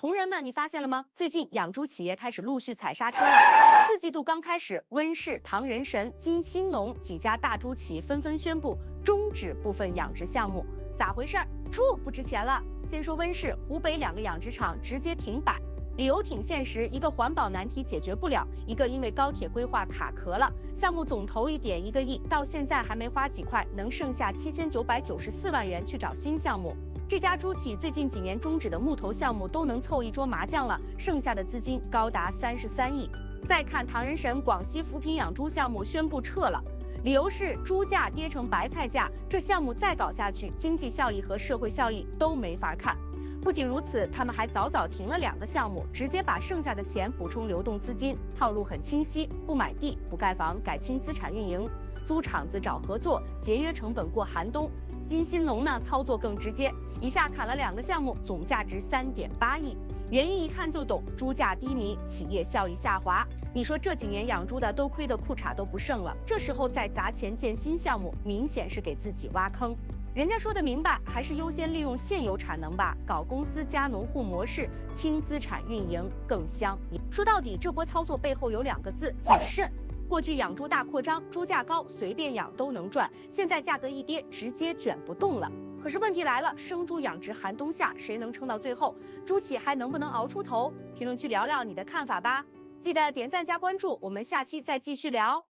同仁们，你发现了吗？最近养猪企业开始陆续踩刹车了。4季度刚开始，温氏、唐人参、金兴农几家大猪企纷纷宣布终止部分养殖项目。咋回事？猪不值钱了。先说温氏，湖北2个养殖场直接停摆，理由挺现实，一个环保难题解决不了，一个因为高铁规划卡壳了。项目总投1.1个亿，到现在还没花几块，能剩下7994万元去找新项目。这家猪企最近几年终止的木头项目都能凑一桌麻将了，剩下的资金高达33亿。再看唐人参广西扶贫养猪项目宣布撤了，理由是猪价跌成白菜价，这项目再搞下去，经济效益和社会效益都没法看。不仅如此，他们还早停了2个项目，直接把剩下的钱补充流动资金，套路很清晰：不买地、不盖房，改轻资产运营，租厂子找合作，节约成本过寒冬。金兴农呢，操作更直接，一下砍了2个项目，总价值3.8亿。原因一看就懂，猪价低迷，企业效益下滑。你说这几年养猪的都亏得裤衩都不剩了，这时候再砸钱建新项目，明显是给自己挖坑。人家说的明白，还是优先利用现有产能吧，搞公司加农户模式，轻资产运营更香。说到底，这波操作背后有2个字：谨慎。过去养猪大扩张，猪价高，随便养都能赚，现在价格一跌，直接卷不动了。可是问题来了，生猪养殖寒冬下，谁能撑到最后？猪企还能不能熬出头？评论区聊聊你的看法吧。记得点赞加关注，我们下期再继续聊。